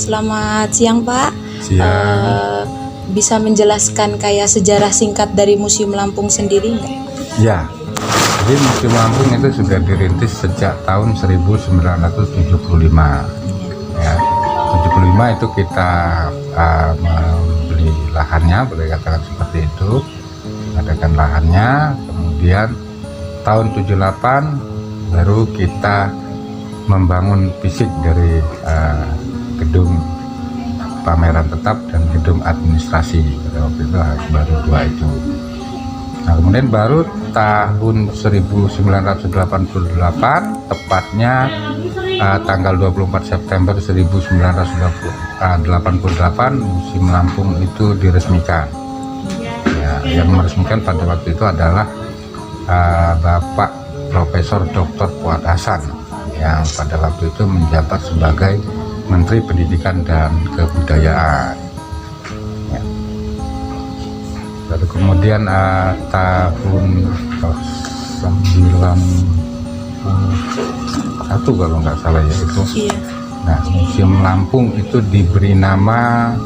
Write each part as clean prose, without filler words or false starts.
Selamat siang Pak. Siang. Bisa menjelaskan kayak sejarah singkat dari Museum Lampung sendiri nggak? Ya, jadi Museum Lampung itu sudah dirintis sejak tahun 1975. Ya, 75 itu kita membeli lahannya, boleh katakan seperti itu, mengadakan lahannya. Kemudian tahun 78 baru kita membangun fisik dari gedung pameran tetap dan gedung administrasi. Pada waktu itu baru dua itu. Nah, kemudian baru tahun 1988, tepatnya tanggal 24 September 1988, Museum Lampung itu diresmikan. Ya, yang meresmikan pada waktu itu adalah Bapak Profesor Dr. Fuad Hasan, yang pada waktu itu menjabat sebagai Menteri Pendidikan dan Kebudayaan. Ya. Lalu kemudian tahun 91 kalau nggak salah ya itu. Iya. Nah, Museum Lampung itu diberi nama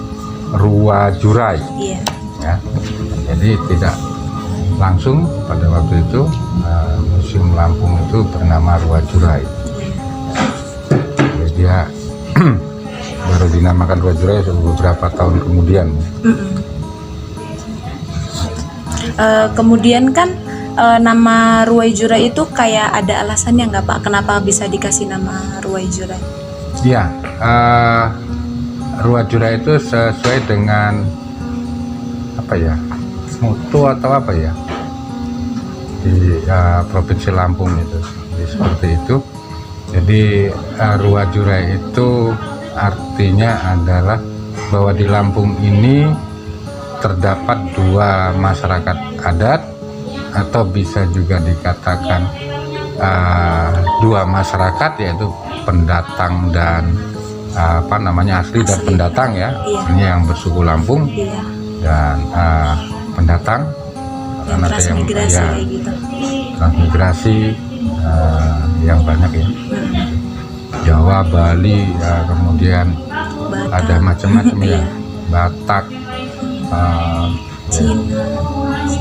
Rua Jurai. Iya. Ya. Jadi tidak langsung pada waktu itu Museum Lampung itu bernama Rua Jurai. Jadi dia baru dinamakan Rua Jurai beberapa tahun kemudian. Kemudian kan nama Ruwai Jurai itu kayak ada alasannya nggak Pak? Kenapa bisa dikasih nama Ruwai Jurai? Ya, Rua Jurai itu sesuai dengan apa ya, mutu atau apa ya di Provinsi Lampung itu. Jadi seperti itu. Jadi Rua Jurai itu artinya adalah bahwa di Lampung ini terdapat dua masyarakat adat, atau bisa juga dikatakan dua masyarakat, yaitu pendatang dan asli dan pendatang ya. Ini yang bersuku Lampung dan pendatang, karena ada yang gitu. Transmigrasi yang banyak ya. Jawa, Bali, kemudian Batak. Ada macam-macam ya, Batak, Cina.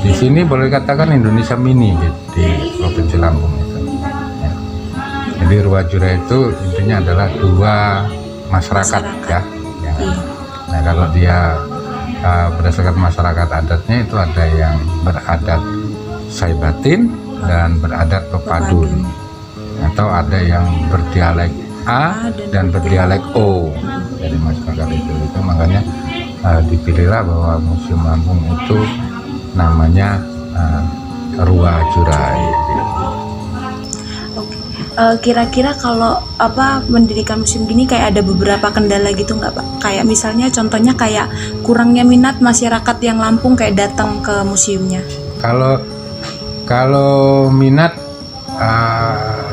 Di sini boleh katakan Indonesia mini di Provinsi Lampung itu. Ya. Jadi Rua Jurai itu intinya adalah dua masyarakat. Ya. Nah, kalau dia berdasarkan masyarakat adatnya itu ada yang beradat Saibatin dan beradat Pepadun, atau ada yang berdialek A dan berdialek O dari masyarakat itu makanya dipilihlah bahwa Museum Lampung itu namanya Rua Jurai. Kira-kira kalau mendirikan museum gini kayak ada beberapa kendala gitu nggak Pak? Kayak misalnya contohnya kayak kurangnya minat masyarakat yang Lampung kayak datang ke museumnya. Kalau minat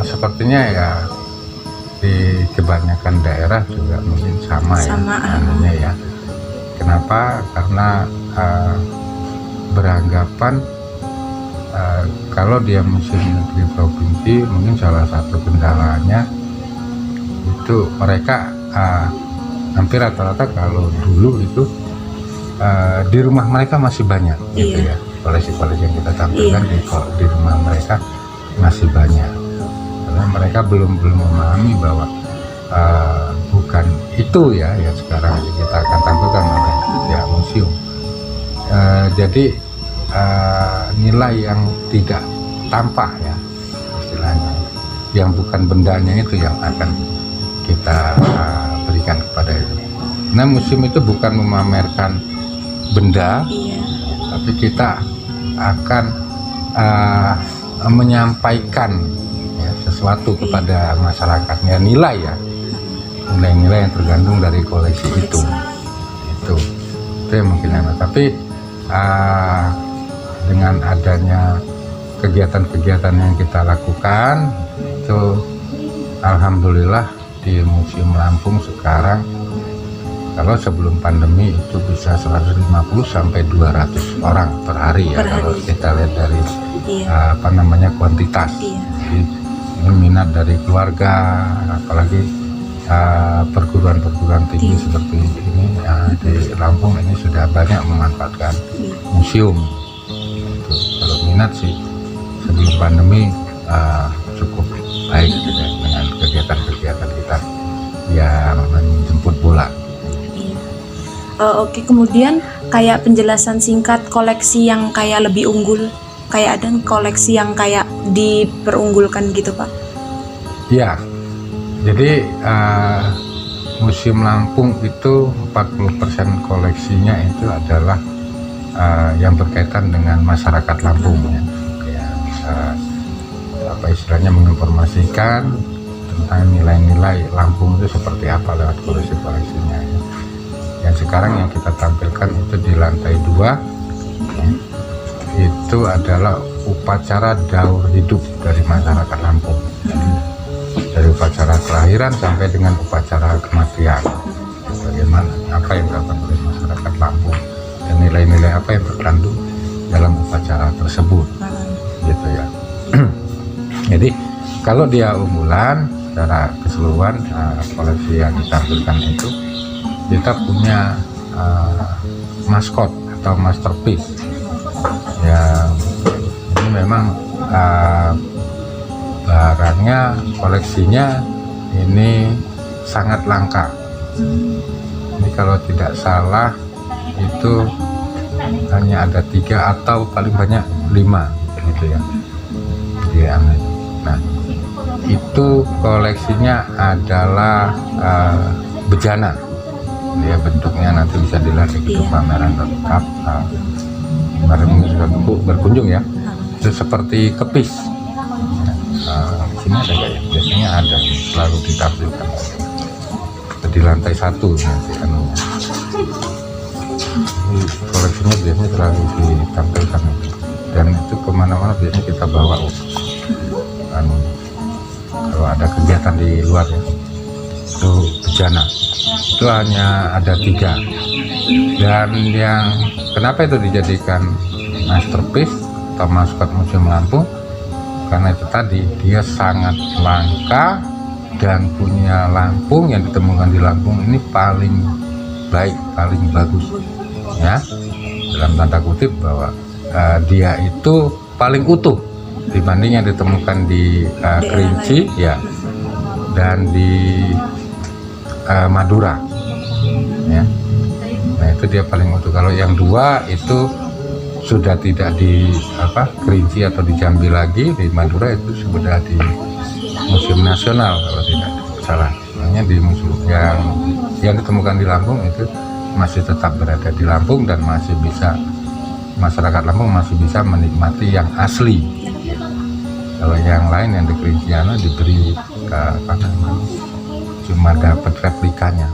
sepertinya ya di kebanyakan daerah juga mungkin sama ya namanya ya. Kenapa? Karena beranggapan kalau dia museum negeri provinsi, mungkin salah satu kendalanya itu mereka hampir rata-rata kalau dulu itu di rumah mereka masih banyak gitu ya, koleksi-koleksi yang kita tampilkan di rumah mereka masih banyak, karena mereka belum memahami bahwa bukan itu ya yang sekarang kita akan tampilkan oleh ya museum. Jadi nilai yang tidak tampak ya istilahnya, yang bukan bendanya itu yang akan kita berikan kepada itu. Nah, museum itu bukan memamerkan benda, tapi kita akan menyampaikan ya, sesuatu kepada masyarakatnya, nilai ya, nilai-nilai yang tergantung dari koleksi itu yang mungkin enak. Tapi dengan adanya kegiatan-kegiatan yang kita lakukan itu, alhamdulillah di Museum Lampung sekarang, kalau sebelum pandemi itu bisa 150 sampai 200 orang per hari ya, kalau kita lihat dari kuantitas. Jadi ini minat dari keluarga, apalagi perguruan-perguruan tinggi seperti ini di Lampung ini sudah banyak memanfaatkan museum. Itu kalau minat sih sebelum pandemi cukup baik gitu ya, dengan kegiatan-kegiatan kita yang menjemput bola. Oke, kemudian kayak penjelasan singkat koleksi yang kayak lebih unggul, kayak ada koleksi yang kayak diperunggulkan gitu Pak? Ya, jadi Museum Lampung itu 40% koleksinya itu adalah yang berkaitan dengan masyarakat Lampung ya. Apa istilahnya menginformasikan tentang nilai-nilai Lampung itu seperti apa lewat koleksi-koleksinya ya. Yang sekarang yang kita tampilkan itu di lantai 2 ya, itu adalah upacara daur hidup dari masyarakat Lampung. Jadi, dari upacara kelahiran sampai dengan upacara kematian, bagaimana apa yang dilakukan oleh masyarakat Lampung dan nilai-nilai apa yang terkandung dalam upacara tersebut, gitu ya. Jadi kalau dia unggulan secara keseluruhan koleksi yang ditampilkan itu kita punya maskot atau masterpiece yang ini memang barangnya, koleksinya ini sangat langka. Ini kalau tidak salah itu hanya ada 3 atau paling banyak 5 gitu ya. Nah, itu koleksinya adalah bejana. Dia bentuknya nanti bisa dilihat di pameran lengkap. Kemarin juga berkunjung ya. Itu seperti kepis. Sini ada nggak ya? Biasanya ada, selalu ditampilkan di lantai 1 nanti anunya. Jadi koleksinya biasanya selalu ditampilkan dan itu kemana-mana biasanya kita bawa kalau ada kegiatan di luar ya, itu bejana itu hanya ada 3 dan yang kenapa itu dijadikan masterpiece atau maskot Museum Lampung karena itu tadi dia sangat langka dan punya Lampung yang ditemukan di Lampung ini paling baik, paling bagus ya, dalam tanda kutip bahwa dia itu paling utuh dibanding yang ditemukan di Kerinci ya dan di Madura ya. Nah itu dia paling utuh. Kalau yang 2 itu sudah tidak di Kerinci atau di Jambi lagi, di Madura itu sudah di Museum Nasional kalau tidak salah. Makanya di museum yang ditemukan di Lampung itu masih tetap berada di Lampung dan masih bisa masyarakat Lampung masih bisa menikmati yang asli. Kalau yang lain yang di Kerinciana diberi cuma dapat replikanya.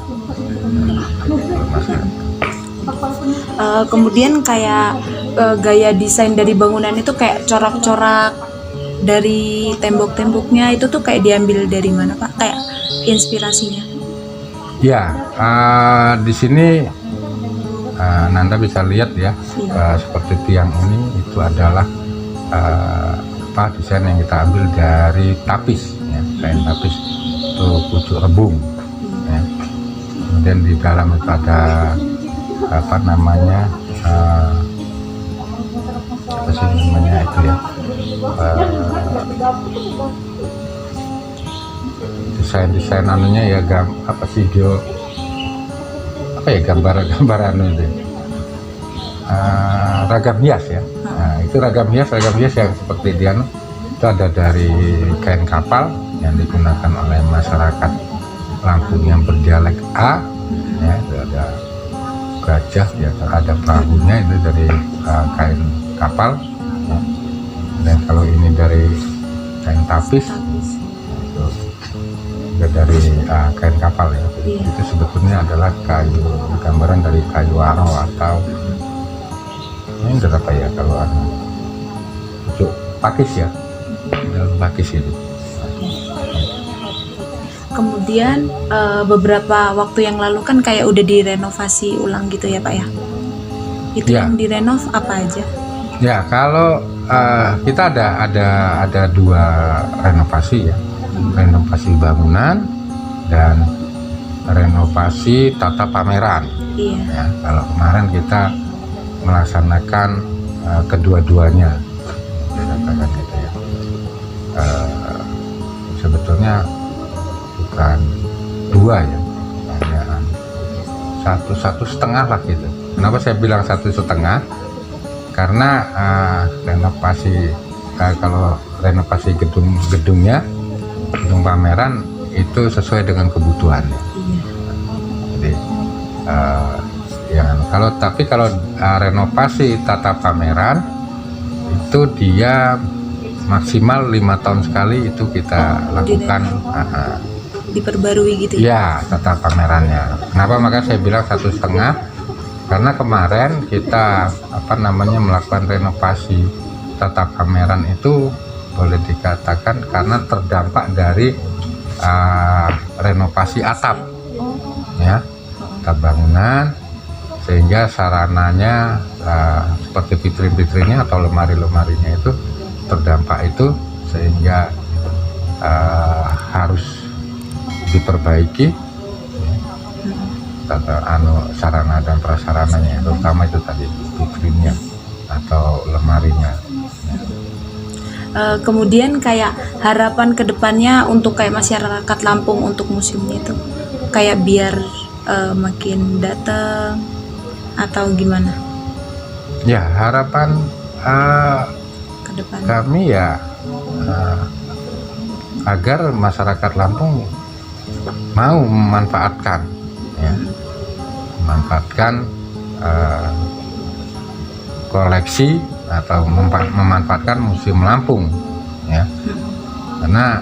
Kemudian kayak gaya desain dari bangunan itu kayak corak-corak dari tembok-temboknya itu tuh kayak diambil dari mana Pak? Kayak inspirasinya? Ya, di sini Nanda bisa lihat ya, seperti tiang ini itu adalah desain yang kita ambil dari tapis ya, kain tapis itu pucuk rebung ya. Kemudian di dalam itu ada itu ya, desain anunya ya, gambar itu ragam hias ya. Nah, itu ragam hias yang seperti dia itu ada dari kain kapal yang digunakan oleh masyarakat Lampung yang berdialek A ya, itu ada gajah ya, ada perahunya itu dari kain kapal ya. Dan kalau ini dari kain tapis itu juga dari kain kapal ya. Itu sebetulnya adalah gambaran dari kayu aro atau ini apa ya, kalau ada pucuk pakis ya, dalam pakis itu. Kemudian beberapa waktu yang lalu kan kayak udah direnovasi ulang gitu ya Pak ya? Itu ya. Yang direnov apa aja? Ya kalau kita ada 2 renovasi ya, renovasi bangunan dan renovasi tata pameran. Iya. Ya, kalau kemarin kita melaksanakan kedua-duanya, dikatakan gitu ya. Sebetulnya bukan dua ya, hanya satu setengah lah gitu. Kenapa saya bilang 1,5? Karena renovasi kalau renovasi gedung pameran itu sesuai dengan kebutuhannya. Iya. Jadi kalau renovasi tata pameran itu dia maksimal 5 tahun sekali itu kita lakukan. Diperbarui gitu Ya, ya? tata pamerannya. Kenapa? Maka saya bilang 1,5, karena kemarin kita melakukan renovasi tata pameran itu boleh dikatakan karena terdampak dari renovasi atap, ya, atap bangunan, sehingga sarananya seperti vitrin-vitrinnya atau lemari-lemarinya itu terdampak itu, sehingga harus diperbaiki sarana dan prasarananya, terutama itu tadi vitrinnya atau lemarinya. Kemudian kayak harapan kedepannya untuk kayak masyarakat Lampung untuk museumnya itu kayak biar makin datang atau gimana Ya, harapan kedepan? kami ya agar masyarakat Lampung mau memanfaatkan koleksi atau memanfaatkan Museum Lampung, ya, karena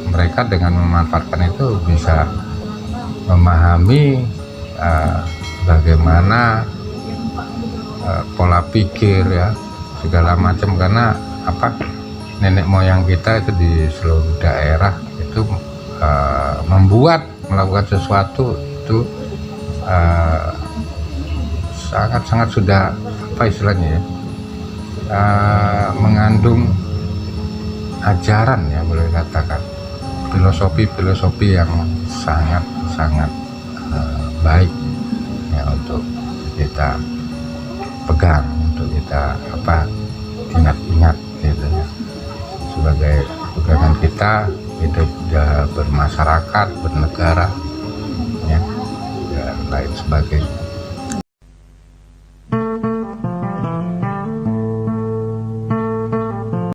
mereka dengan memanfaatkan itu bisa memahami bagaimana pola pikir, ya, segala macam, karena nenek moyang kita itu di seluruh daerah itu melakukan sesuatu itu sangat sudah istilahnya ya, mengandung ajaran, ya, boleh katakan filosofi yang sangat baik, ya, untuk kita pegang, untuk kita ingat gitu ya, sebagai pegangan kita hidup bermasyarakat, bernegara, ya, dan lain sebagainya.